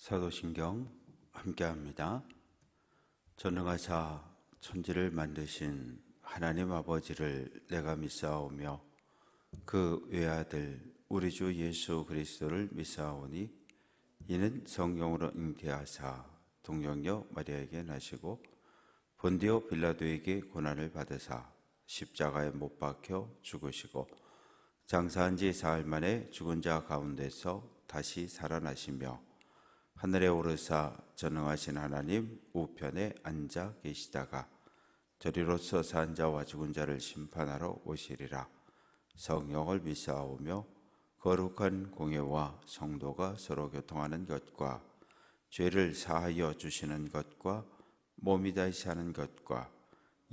사도신경 함께합니다. 전능하사 천지를 만드신 하나님 아버지를 내가 믿사오며 그 외아들 우리 주 예수 그리스도를 믿사오니 이는 성령으로 잉태하사 동정녀 마리아에게 나시고 본디오 빌라도에게 고난을 받으사 십자가에 못 박혀 죽으시고 장사한 지 사흘 만에 죽은 자 가운데서 다시 살아나시며 하늘에 오르사 전능하신 하나님 우편에 앉아 계시다가 저리로서 산 자와 죽은 자를 심판하러 오시리라. 성령을 믿사오며 거룩한 공예와 성도가 서로 교통하는 것과 죄를 사하여 주시는 것과 몸이 다시 사는 것과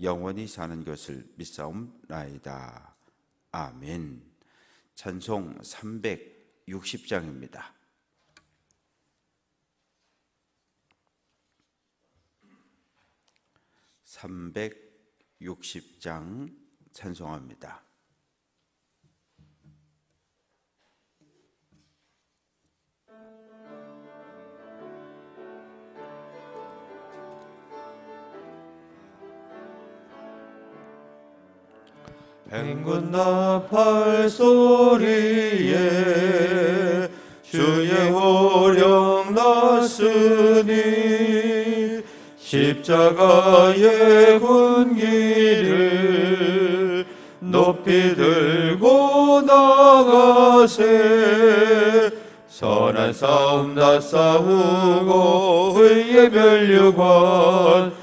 영원히 사는 것을 믿사옵나이다. 아멘. 찬송 360장입니다. 360장 찬송합니다. 행군 나팔 소리에 주의 호령 났으니 십자가의 군기를 높이 들고 나가세. 선한 싸움 다 싸우고 의의 면류관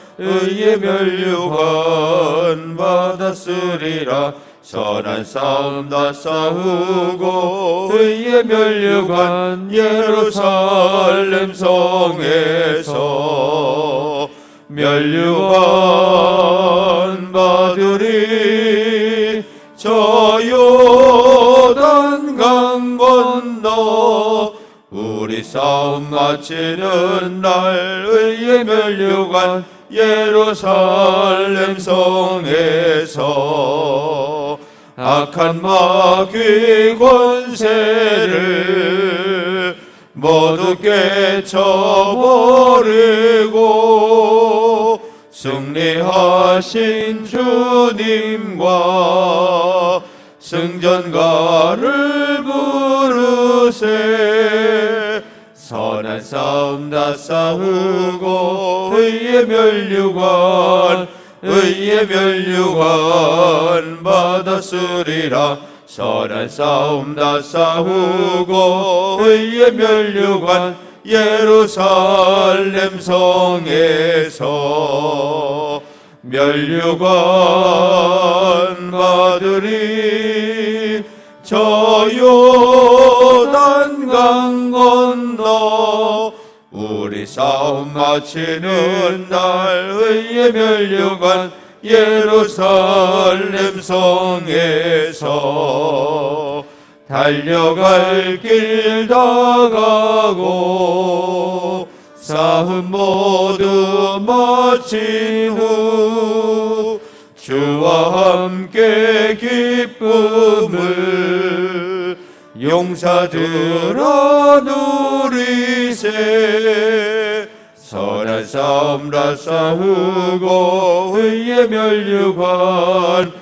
받았으리라. 선한 싸움 다 싸우고 의의 면류관 예루살렘 성에서 면류관 받으리. 저 요단 강 건너 우리 싸움 마치는 날 의의 면류관 예루살렘 성에서 악한 마귀 권세를 모두 깨쳐버리고 승리하신 주님과 승전가를 부르세. 선한 싸움 다 싸우고 의의 면류관 받았으리라. 선한 싸움 다 싸우고 의의 면류관 예루살렘 성에서 면류관 받으리. 저 요단 강 건너 우리 싸움 마치는 날 의의 면류관 예루살렘 성에서 달려갈 길 다 가고 싸움 모두 마친 후 주와 함께 기쁨을 용사들아 누리세. 선한 싸움 다 싸우고 의의 면류관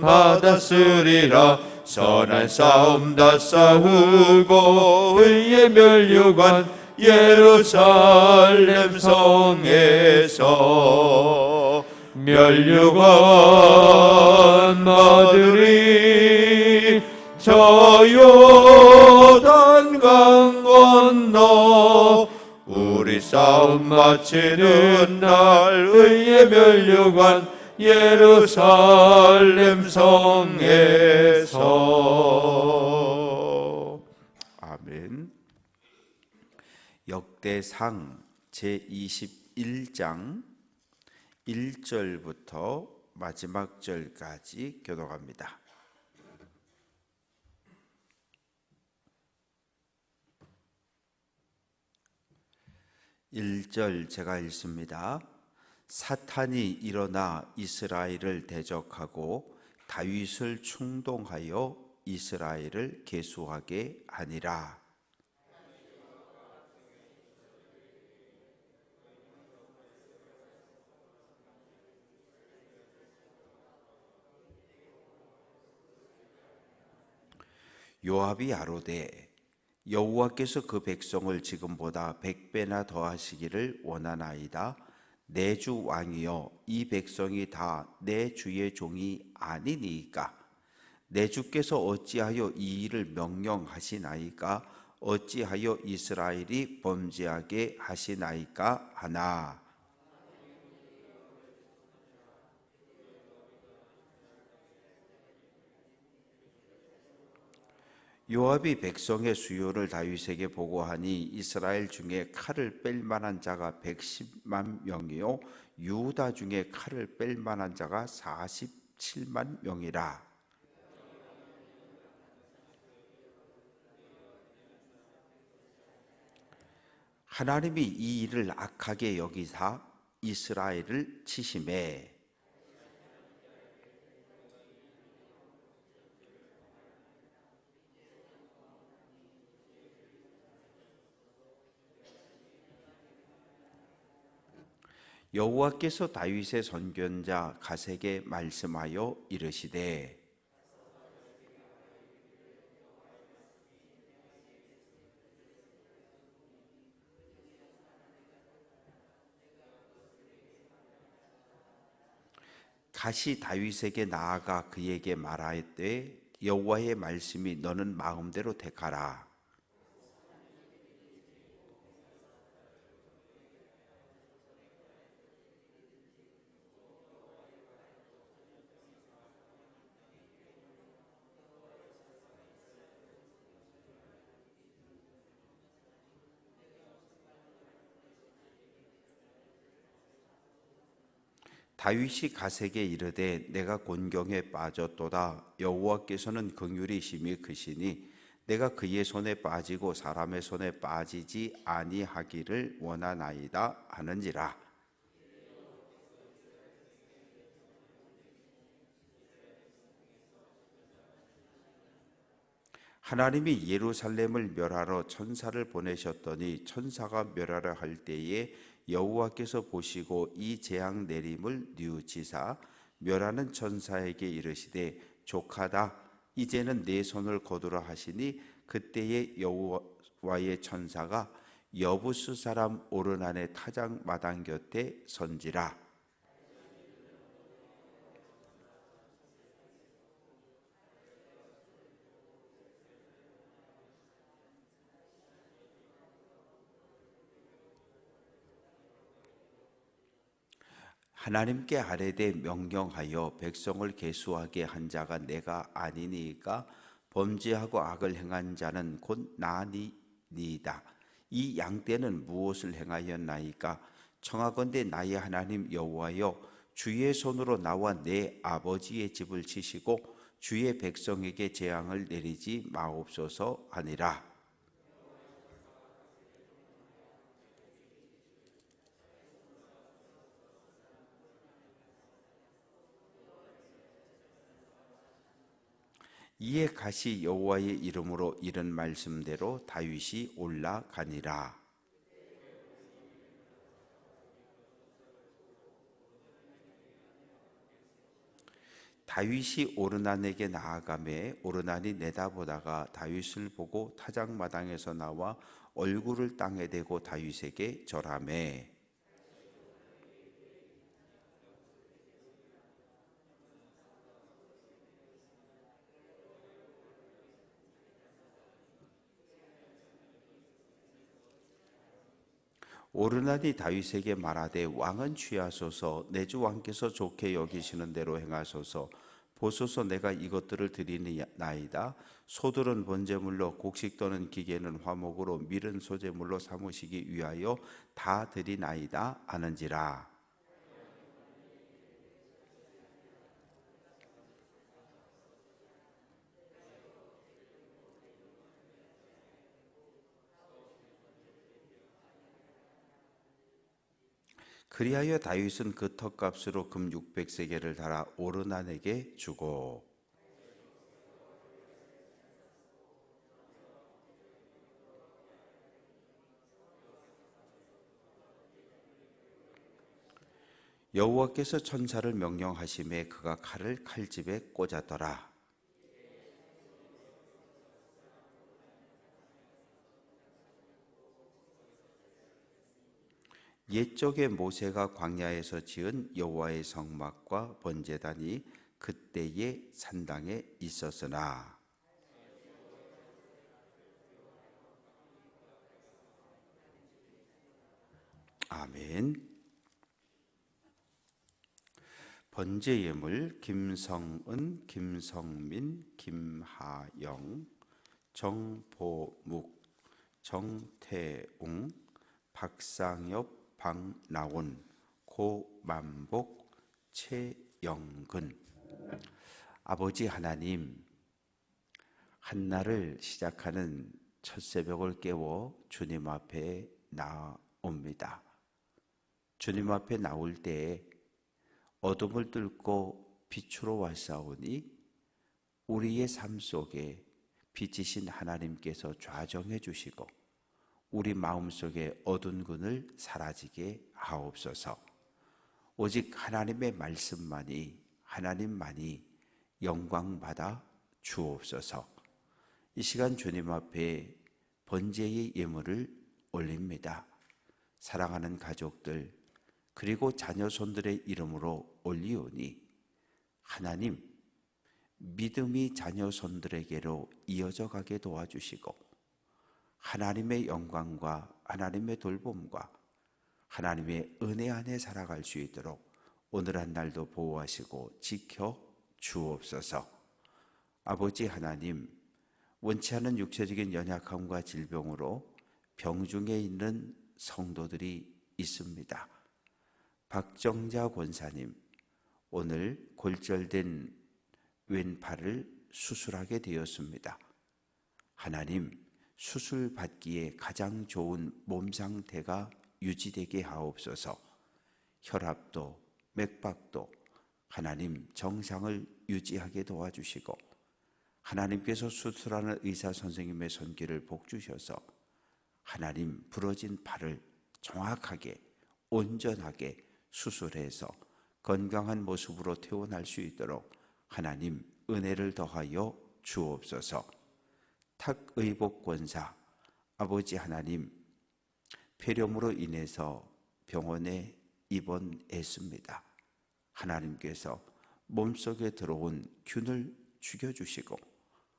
받았으리라. 선한 싸움 다 싸우고 의의 면류관 예루살렘 성에서 면류관 받으리. 저 요단 강 건너 우리 싸움 마치는 날 의의 면류관 예루살렘 성에서. 아멘. 역대상 제21장 1절부터 마지막 절까지 교독합니다. 1절 제가 읽습니다. 사탄이 일어나 이스라엘을 대적하고 다윗을 충동하여 이스라엘을 계수하게 하니라. 요압이 아로되 여호와께서 그 백성을 지금보다 100배나 더하시기를 원하나이다. 내 주 왕이여, 이 백성이 다 내 주의 종이 아니니까 내 주께서 어찌하여 이 일을 명령하시나이까? 어찌하여 이스라엘이 범죄하게 하시나이까 하나. 요압이 백성의 수요를 다윗에게 보고하니 이스라엘 중에 칼을 뺄 만한 자가 110만 명이요 유다 중에 칼을 뺄 만한 자가 47만 명이라. 하나님이 이 일을 악하게 여기사 이스라엘을 치심해 여호와께서 다윗의 선견자 가세게 말씀하여 이르시되 다시 다윗에게 나아가 그에게 말하되 여호와의 말씀이 너는 마음대로 택하라. 다윗이 가세게 이르되 내가 곤경에 빠졌도다. 여호와께서는 긍휼이심이 크시니 내가 그의 손에 빠지고 사람의 손에 빠지지 아니하기를 원하나이다 하는지라. 하나님이 예루살렘을 멸하러 천사를 보내셨더니 천사가 멸하려 할 때에 여호와께서 보시고 이 재앙 내림을 뉘우치사 멸하는 천사에게 이르시되 족하다. 이제는 내 손을 거두라 하시니 그때에 여호와의 천사가 여부스 사람 오르난의 타작 마당 곁에 선지라. 하나님께 아뢰되 명령하여 백성을 계수하게 한 자가 내가 아니니까 범죄하고 악을 행한 자는 곧 나니이다. 이 양떼는 무엇을 행하였나이까? 청하건대 나의 하나님 여호와여, 주의 손으로 나와 내 아버지의 집을 치시고 주의 백성에게 재앙을 내리지 마옵소서 하니라. 이에 가시 여호와의 이름으로 이른 말씀대로 다윗이 올라가니라. 다윗이 오르난에게 나아가매 오르난이 내다보다가 다윗을 보고 타작마당에서 나와 얼굴을 땅에 대고 다윗에게 절하매 오르난이 다윗에게 말하되 왕은 취하소서. 내 주 왕께서 좋게 여기시는 대로 행하소서. 보소서, 내가 이것들을 드리나이다. 소들은 번제물로, 곡식 또는 기계는 화목으로, 밀은 소제물로 삼으시기 위하여 다 드리나이다 하는지라. 그리하여 다윗은 그 턱값으로 금 600세겔을 달아 오르난에게 주고 여호와께서 천사를 명령하심에 그가 칼을 칼집에 꽂았더라. 옛적에 모세가 광야에서 지은 여호와의 성막과 번제단이 그때의 산당에 있었으나 아멘. 번제 예물 김성은, 김성민, 김하영, 정보묵, 정태웅, 박상엽, 박나온, 고만복, 최영근. 아버지 하나님, 한날을 시작하는 첫 새벽을 깨워 주님 앞에 나옵니다. 주님 앞에 나올 때에 어둠을 뚫고 빛으로 왔사오니 우리의 삶 속에 빛이신 하나님께서 좌정해 주시고 우리 마음속에 어두운 군을 사라지게 하옵소서. 오직 하나님의 말씀만이, 하나님만이 영광받아 주옵소서. 이 시간 주님 앞에 번제의 예물을 올립니다. 사랑하는 가족들 그리고 자녀손들의 이름으로 올리오니 하나님, 믿음이 자녀손들에게로 이어져 가게 도와주시고 하나님의 영광과 하나님의 돌봄과 하나님의 은혜 안에 살아갈 수 있도록 오늘 한 날도 보호하시고 지켜 주옵소서. 아버지 하나님, 원치 않은 육체적인 연약함과 질병으로 병중에 있는 성도들이 있습니다. 박정자 권사님, 오늘 골절된 왼팔을 수술하게 되었습니다. 하나님, 수술 받기에 가장 좋은 몸 상태가 유지되게 하옵소서. 혈압도 맥박도 하나님 정상을 유지하게 도와주시고 하나님께서 수술하는 의사 선생님의 손길을 복주셔서 하나님 부러진 팔을 정확하게 온전하게 수술해서 건강한 모습으로 퇴원할 수 있도록 하나님 은혜를 더하여 주옵소서. 탁의복 권사, 아버지 하나님, 폐렴으로 인해서 병원에 입원했습니다. 하나님께서 몸속에 들어온 균을 죽여주시고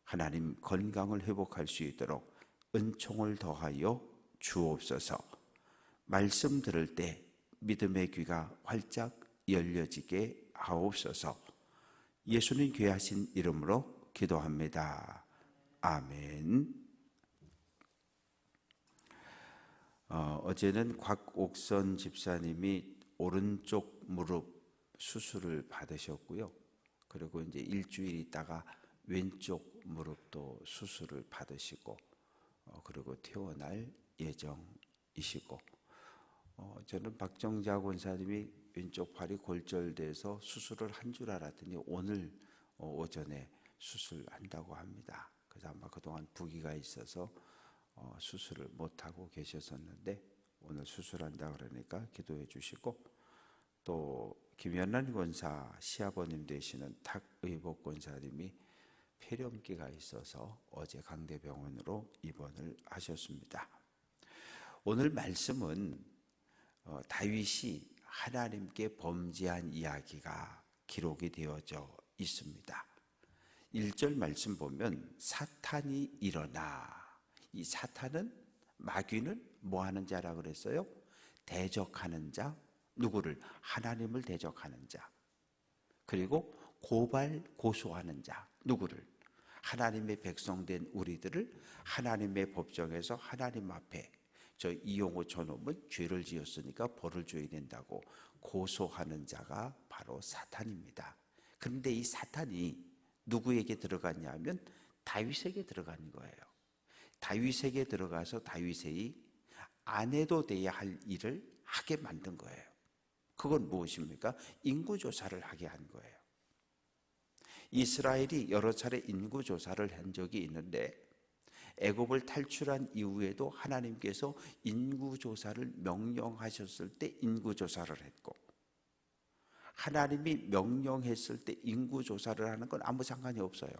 하나님 건강을 회복할 수 있도록 은총을 더하여 주옵소서. 말씀 들을 때 믿음의 귀가 활짝 열려지게 하옵소서. 예수님 귀하신 이름으로 기도합니다. 아멘. 어제는 곽옥선 집사님이 오른쪽 무릎 수술을 받으셨고요. 그리고 이제 일주일 있다가 왼쪽 무릎도 수술을 받으시고 그리고 퇴원할 예정이시고 저는 박정자 권사님이 왼쪽 팔이 골절돼서 수술을 한 줄 알았더니 오늘 오전에 수술한다고 합니다. 그래서 아마 그동안 부기가 있어서 수술을 못하고 계셨었는데 오늘 수술한다 그러니까 기도해 주시고, 또 김연란 권사 시아버님 되시는 탁의복 권사님이 폐렴기가 있어서 어제 강대병원으로 입원을 하셨습니다. 오늘 말씀은 다윗이 하나님께 범죄한 이야기가 기록이 되어져 있습니다. 1절 말씀 보면 사탄이 일어나, 이 사탄은 마귀는 뭐 하는 자라 그랬어요? 대적하는 자, 누구를? 하나님을 대적하는 자. 그리고 고발 고소하는 자, 누구를? 하나님의 백성된 우리들을 하나님의 법정에서 하나님 앞에 저 이용호 저놈은 죄를 지었으니까 벌을 줘야 된다고 고소하는 자가 바로 사탄입니다. 그런데 이 사탄이 누구에게 들어갔냐 하면 다윗에게 들어간 거예요. 다윗에게 들어가서 다윗이 안 해도 돼야 할 일을 하게 만든 거예요. 그건 무엇입니까? 인구조사를 하게 한 거예요. 이스라엘이 여러 차례 인구조사를 한 적이 있는데 애굽을 탈출한 이후에도 하나님께서 인구조사를 명령하셨을 때 인구조사를 했고, 하나님이 명령했을 때 인구조사를 하는 건 아무 상관이 없어요.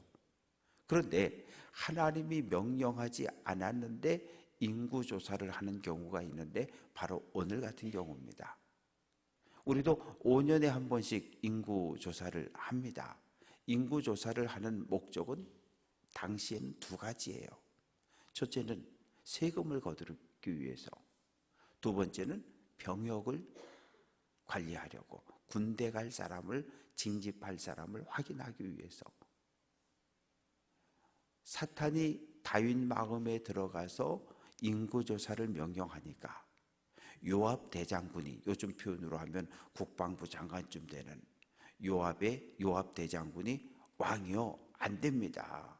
그런데 하나님이 명령하지 않았는데 인구 조사를 하는 경우가 있는데 바로 오늘 같은 경우입니다. 우리도 5년에 한 번씩 인구 조사를 합니다. 인구 조사를 하는 목적은 당시에는 두 가지예요. 첫째는 세금을 거두기 위해서, 두 번째는 병역을 관리하려고, 군대 갈 사람을, 징집할 사람을 확인하기 위해서. 사탄이 다윗 마음에 들어가서 인구조사를 명령하니까 요압 대장군이, 요즘 표현으로 하면 국방부 장관쯤 되는 요압 대장군이 왕이요, 안 됩니다.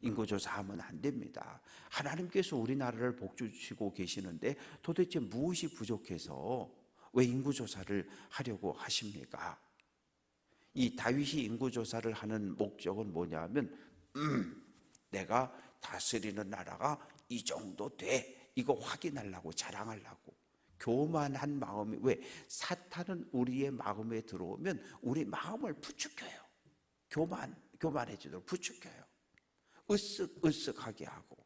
인구조사하면 안 됩니다. 하나님께서 우리나라를 복주시고 계시는데 도대체 무엇이 부족해서 왜 인구조사를 하려고 하십니까? 이 다윗이 인구조사를 하는 목적은 뭐냐면 내가 다스리는 나라가 이 정도 돼, 이거 확인하려고, 자랑하려고. 교만한 마음이, 왜? 사탄은 우리의 마음에 들어오면 우리 마음을 부추겨요. 교만해지도록 부추겨요. 으쓱으쓱하게 하고.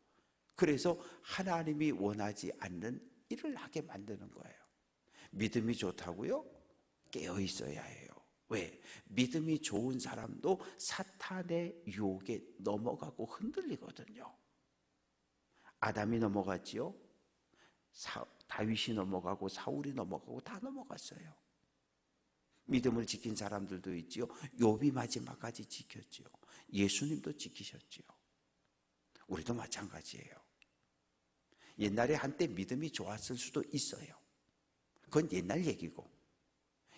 그래서 하나님이 원하지 않는 일을 하게 만드는 거예요. 믿음이 좋다고요? 깨어 있어야 해요. 왜? 믿음이 좋은 사람도 사탄의 유혹에 넘어가고 흔들리거든요. 아담이 넘어갔지요. 다윗이 넘어가고 사울이 넘어가고 다 넘어갔어요. 믿음을 지킨 사람들도 있지요. 욥이 마지막까지 지켰지요. 예수님도 지키셨지요. 우리도 마찬가지예요. 옛날에 한때 믿음이 좋았을 수도 있어요. 그건 옛날 얘기고,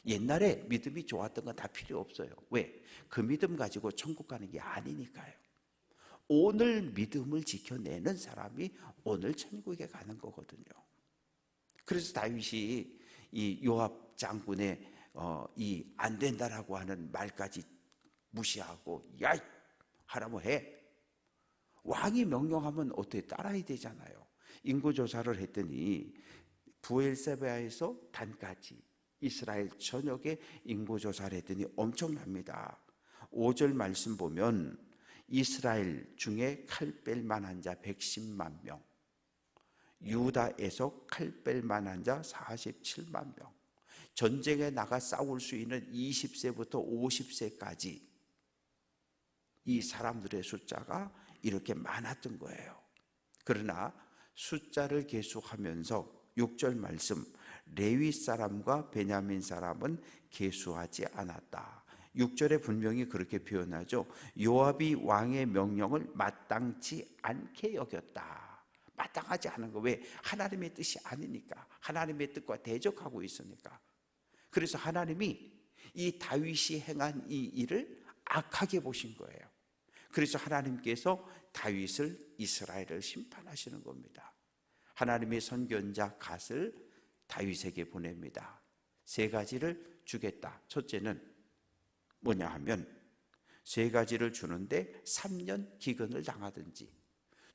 옛날에 믿음이 좋았던 건 다 필요 없어요. 왜? 그 믿음 가지고 천국 가는 게 아니니까요. 오늘 믿음을 지켜내는 사람이 오늘 천국에 가는 거거든요. 그래서 다윗이 이 요압 장군의 이 안 된다라고 하는 말까지 무시하고, 야, 하라고 해. 왕이 명령하면 어떻게 따라야 되잖아요. 인구조사를 했더니 부엘세바에서 단까지 이스라엘 전역에 인구조사를 했더니 엄청납니다. 5절 말씀 보면 이스라엘 중에 칼 뺄 만한 자 110만 명, 유다에서 칼 뺄 만한 자 47만 명, 전쟁에 나가 싸울 수 있는 20세부터 50세까지 이 사람들의 숫자가 이렇게 많았던 거예요. 그러나 숫자를 계속하면서 6절 말씀, 레위 사람과 베냐민 사람은 계수하지 않았다. 6절에 분명히 그렇게 표현하죠. 요압이 왕의 명령을 마땅치 않게 여겼다. 마땅하지 않은 거. 왜? 하나님의 뜻이 아니니까. 하나님의 뜻과 대적하고 있으니까. 그래서 하나님이 이 다윗이 행한 이 일을 악하게 보신 거예요. 그래서 하나님께서 다윗을, 이스라엘을 심판하시는 겁니다. 하나님의 선견자 갓을 다윗에게 보냅니다. 세 가지를 주겠다. 첫째는 뭐냐 하면 세 가지를 주는데 3년 기근을 당하든지,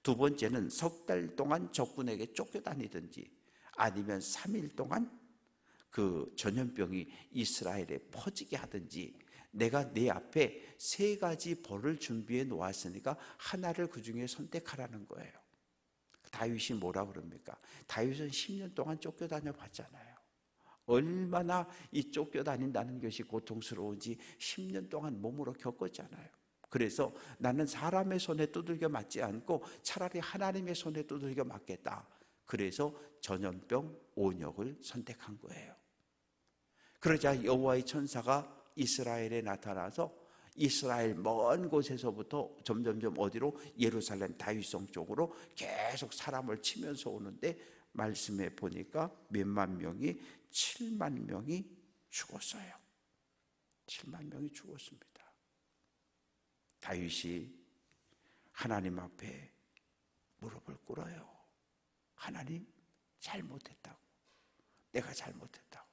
두 번째는 석 달 동안 적군에게 쫓겨다니든지, 아니면 3일 동안 그 전염병이 이스라엘에 퍼지게 하든지, 내가 내 앞에 세 가지 벌을 준비해 놓았으니까 하나를 그 중에 선택하라는 거예요. 다윗이 뭐라 그럽니까? 다윗은 10년 동안 쫓겨다녀 봤잖아요. 얼마나 이 쫓겨다닌다는 것이 고통스러운지 10년 동안 몸으로 겪었잖아요. 그래서 나는 사람의 손에 두들겨 맞지 않고 차라리 하나님의 손에 두들겨 맞겠다. 그래서 전염병 온역을 선택한 거예요. 그러자 여호와의 천사가 이스라엘에 나타나서 이스라엘 먼 곳에서부터 점점점 어디로? 예루살렘 다윗성 쪽으로 계속 사람을 치면서 오는데, 말씀에 보니까 몇만 명이, 7만 명이 죽었어요. 7만 명이 죽었습니다. 다윗이 하나님 앞에 무릎을 꿇어요. 하나님, 잘못했다고. 내가 잘못했다고.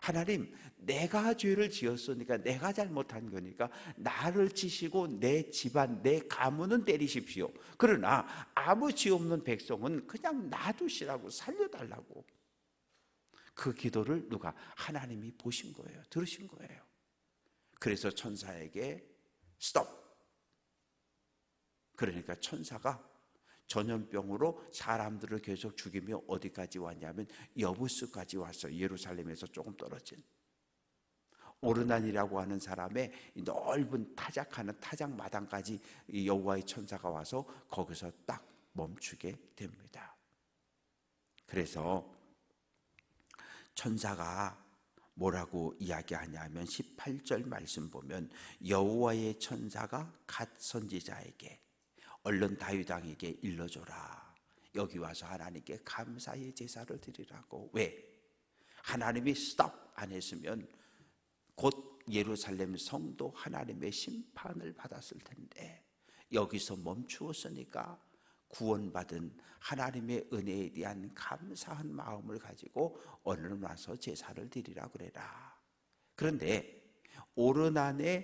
하나님, 내가 죄를 지었으니까, 내가 잘못한 거니까 나를 치시고 내 집안, 내 가문은 때리십시오. 그러나 아무 죄 없는 백성은 그냥 놔두시라고, 살려달라고. 그 기도를 누가? 하나님이 보신 거예요. 들으신 거예요. 그래서 천사에게 스톱, 그러니까 천사가 전염병으로 사람들을 계속 죽이며 어디까지 왔냐면 여부스까지 왔어요. 예루살렘에서 조금 떨어진 오르난이라고 하는 사람의 넓은 타작하는 타작마당까지 여호와의 천사가 와서 거기서 딱 멈추게 됩니다. 그래서 천사가 뭐라고 이야기하냐면 18절 말씀 보면 여호와의 천사가 갓 선지자에게 얼른 다윗 왕에게 일러줘라. 여기 와서 하나님께 감사의 제사를 드리라고. 왜? 하나님이 스톱 안 했으면 곧 예루살렘 성도 하나님의 심판을 받았을 텐데 여기서 멈추었으니까 구원받은 하나님의 은혜에 대한 감사한 마음을 가지고 얼른 와서 제사를 드리라 그래라. 그런데 오르난하고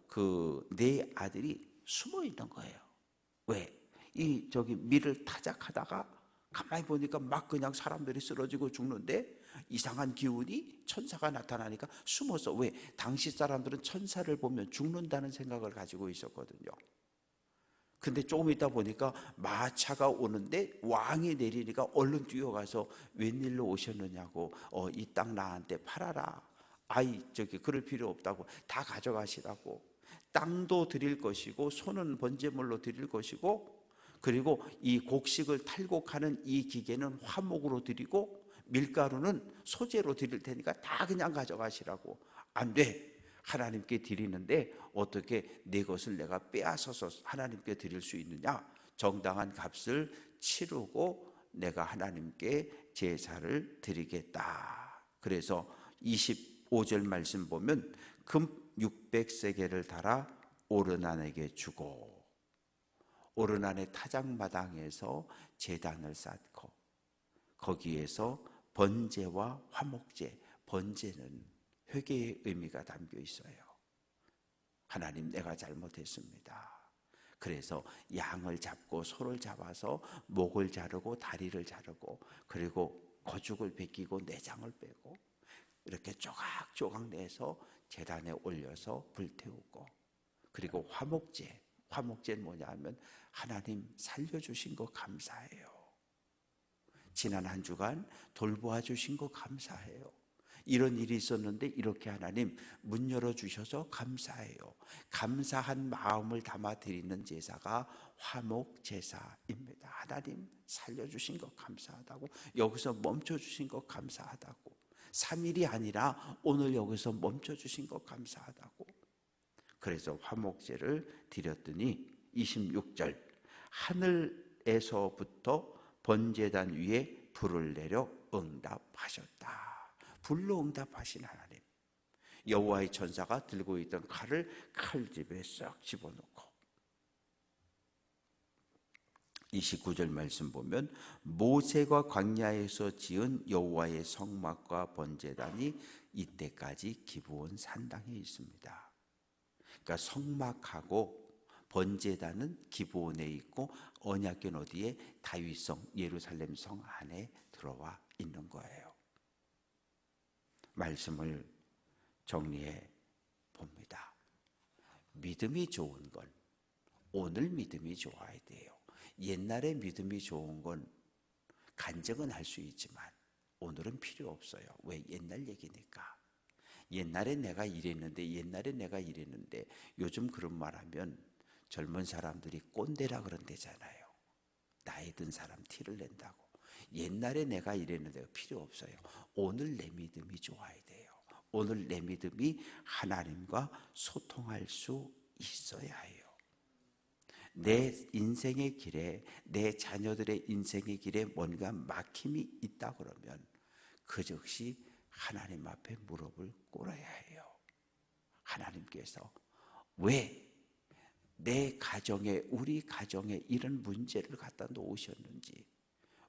그 네 아들이 숨어 있는 거예요. 왜? 저기 밀을 타작하다가 가만히 보니까 막 그냥 사람들이 쓰러지고 죽는데 이상한 기운이 천사가 나타나니까 숨어서. 왜? 당시 사람들은 천사를 보면 죽는다는 생각을 가지고 있었거든요. 근데 조금 있다 보니까 마차가 오는데 왕이 내리니까 얼른 뛰어가서 웬일로 오셨느냐고, 이 땅 나한테 팔아라. 그럴 필요 없다고, 다 가져가시라고. 땅도 드릴 것이고 소는 번제물로 드릴 것이고, 그리고 이 곡식을 탈곡하는 이 기계는 화목으로 드리고 밀가루는 소재로 드릴 테니까 다 그냥 가져가시라고. 안 돼. 하나님께 드리는데 어떻게 내 것을 내가 빼앗아서 하나님께 드릴 수 있느냐? 정당한 값을 치르고 내가 하나님께 제사를 드리겠다. 그래서 25절 말씀 보면 금 600세겔을 달아 오르난에게 주고, 오르난의 타작마당에서 제단을 쌓고 거기에서 번제와 화목제, 번제는 회개의 의미가 담겨 있어요. 하나님, 내가 잘못했습니다. 그래서 양을 잡고 소를 잡아서 목을 자르고 다리를 자르고 그리고 거죽을 벗기고 내장을 빼고 이렇게 조각조각 내서 제단에 올려서 불태우고, 그리고 화목제는 뭐냐 하면 하나님 살려주신 거 감사해요. 지난 한 주간 돌보아 주신 거 감사해요. 이런 일이 있었는데 이렇게 하나님 문 열어주셔서 감사해요. 감사한 마음을 담아 드리는 제사가 화목제사입니다. 하나님 살려주신 거 감사하다고, 여기서 멈춰주신 거 감사하다고, 3일이 아니라 오늘 여기서 멈춰주신 거 감사하다고. 그래서 화목제를 드렸더니 26절, 하늘에서부터 번제단 위에 불을 내려 응답하셨다. 불로 응답하신 하나님. 여호와의 천사가 들고 있던 칼을 칼집에 싹 집어넣고, 29절 말씀 보면 모세가 광야에서 지은 여호와의 성막과 번제단이 이때까지 기브온 산당에 있습니다. 그러니까 성막하고 번제단은 기브온에 있고 언약궤는 어디에? 다윗성 예루살렘 성 안에 들어와 있는 거예요. 말씀을 정리해 봅니다. 믿음이 좋은 건 오늘 믿음이 좋아야 돼요. 옛날에 믿음이 좋은 건 간증은 할 수 있지만 오늘은 필요 없어요. 왜? 옛날 얘기니까. 옛날에 내가 이랬는데 요즘 그런 말하면 젊은 사람들이 꼰대라 그런대잖아요. 나이 든 사람 티를 낸다고. 옛날에 내가 이랬는데 필요 없어요. 오늘 내 믿음이 좋아야 돼요. 오늘 내 믿음이 하나님과 소통할 수 있어야 해요. 내 인생의 길에, 내 자녀들의 인생의 길에 뭔가 막힘이 있다 그러면 그 즉시 하나님 앞에 무릎을 꿇어야 해요. 하나님께서 왜 내 가정에, 우리 가정에 이런 문제를 갖다 놓으셨는지,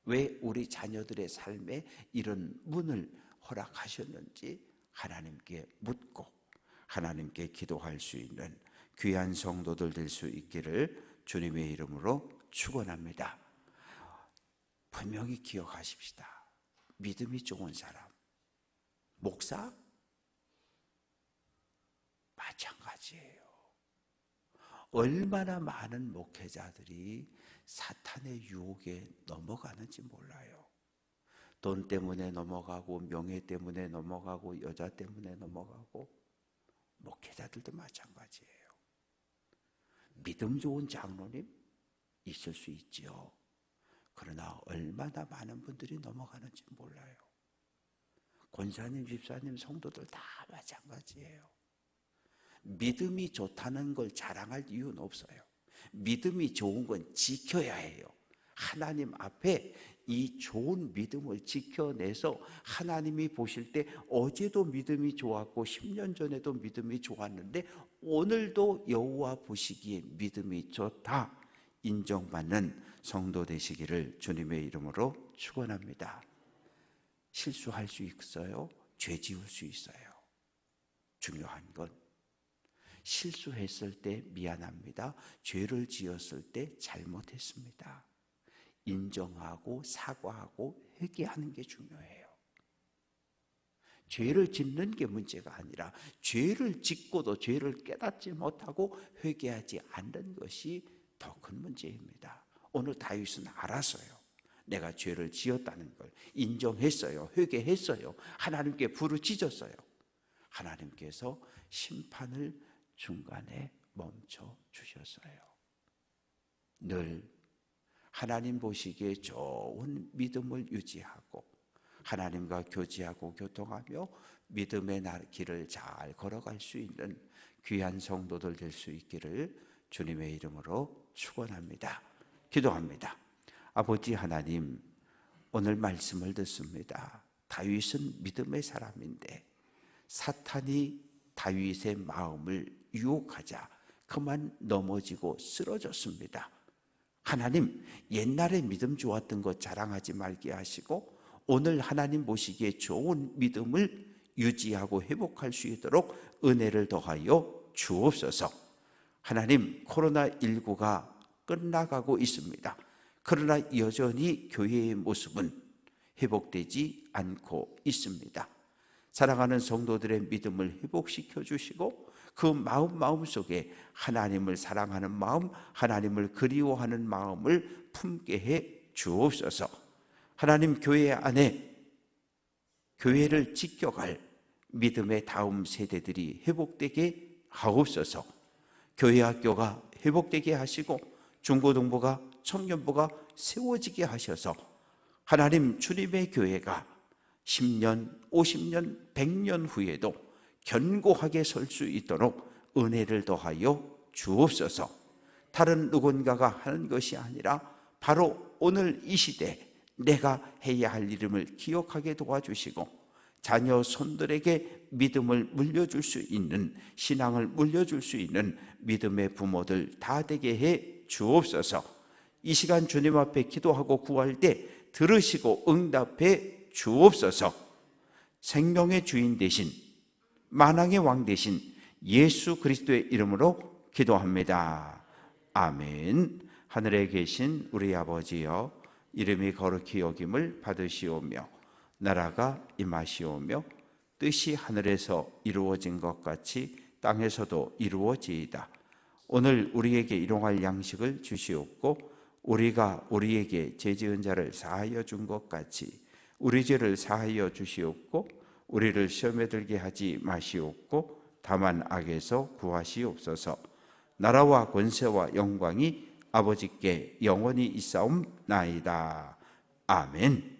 왜 우리 자녀들의 삶에 이런 문을 허락하셨는지 하나님께 묻고 하나님께 기도할 수 있는 귀한 성도들 될 수 있기를 주님의 이름으로 축원합니다. 분명히 기억하십시다. 믿음이 좋은 사람, 목사 마찬가지예요. 얼마나 많은 목회자들이 사탄의 유혹에 넘어가는지 몰라요. 돈 때문에 넘어가고, 명예 때문에 넘어가고, 여자 때문에 넘어가고, 목회자들도 마찬가지예요. 믿음 좋은 장로님 있을 수 있지요. 그러나 얼마나 많은 분들이 넘어가는지 몰라요. 권사님, 집사님, 성도들 다 마찬가지예요. 믿음이 좋다는 걸 자랑할 이유는 없어요. 믿음이 좋은 건 지켜야 해요. 하나님 앞에 이 좋은 믿음을 지켜내서 하나님이 보실 때 어제도 믿음이 좋았고 10년 전에도 믿음이 좋았는데 오늘도 여호와 보시기에 믿음이 좋다 인정받는 성도 되시기를 주님의 이름으로 축원합니다. 실수할 수 있어요. 죄 지을 수 있어요. 중요한 건 실수했을 때 미안합니다. 죄를 지었을 때 잘못했습니다. 인정하고 사과하고 회개하는 게 중요해요. 죄를 짓는 게 문제가 아니라 죄를 짓고도 죄를 깨닫지 못하고 회개하지 않는 것이 더 큰 문제입니다. 오늘 다윗은 알았어요. 내가 죄를 지었다는 걸 인정했어요. 회개했어요. 하나님께 부르짖었어요. 하나님께서 심판을 중간에 멈춰 주셨어요. 늘 하나님 보시기에 좋은 믿음을 유지하고 하나님과 교제하고 교통하며 믿음의 길을 잘 걸어갈 수 있는 귀한 성도들 될 수 있기를 주님의 이름으로 축원합니다. 기도합니다. 아버지 하나님, 오늘 말씀을 듣습니다. 다윗은 믿음의 사람인데 사탄이 다윗의 마음을 유혹하자 그만 넘어지고 쓰러졌습니다. 하나님, 옛날에 믿음 좋았던 것 자랑하지 말게 하시고 오늘 하나님 보시기에 좋은 믿음을 유지하고 회복할 수 있도록 은혜를 더하여 주옵소서. 하나님, 코로나19가 끝나가고 있습니다. 그러나 여전히 교회의 모습은 회복되지 않고 있습니다. 사랑하는 성도들의 믿음을 회복시켜 주시고 그 마음 속에 하나님을 사랑하는 마음, 하나님을 그리워하는 마음을 품게 해 주옵소서. 하나님, 교회 안에 교회를 지켜갈 믿음의 다음 세대들이 회복되게 하옵소서. 교회 학교가 회복되게 하시고 중고등부가 청년부가 세워지게 하셔서 하나님, 주님의 교회가 10년, 50년, 100년 후에도 견고하게 설 수 있도록 은혜를 더하여 주옵소서. 다른 누군가가 하는 것이 아니라 바로 오늘 이 시대 내가 해야 할 일임을 기억하게 도와주시고 자녀 손들에게 믿음을 물려줄 수 있는, 신앙을 물려줄 수 있는 믿음의 부모들 다 되게 해 주옵소서. 이 시간 주님 앞에 기도하고 구할 때 들으시고 응답해 주옵소서. 생명의 주인 되신, 만왕의 왕 되신 예수 그리스도의 이름으로 기도합니다. 아멘. 하늘에 계신 우리 아버지여, 이름이 거룩히 여김을 받으시오며 나라가 임하시오며 뜻이 하늘에서 이루어진 것 같이 땅에서도 이루어지이다. 오늘 우리에게 일용할 양식을 주시옵고 우리가 우리에게 죄 지은 자를 사하여 준 것 같이 우리 죄를 사하여 주시옵고 우리를 시험에 들게 하지 마시옵고 다만 악에서 구하시옵소서. 나라와 권세와 영광이 아버지께 영원히 있사옵나이다. 아멘.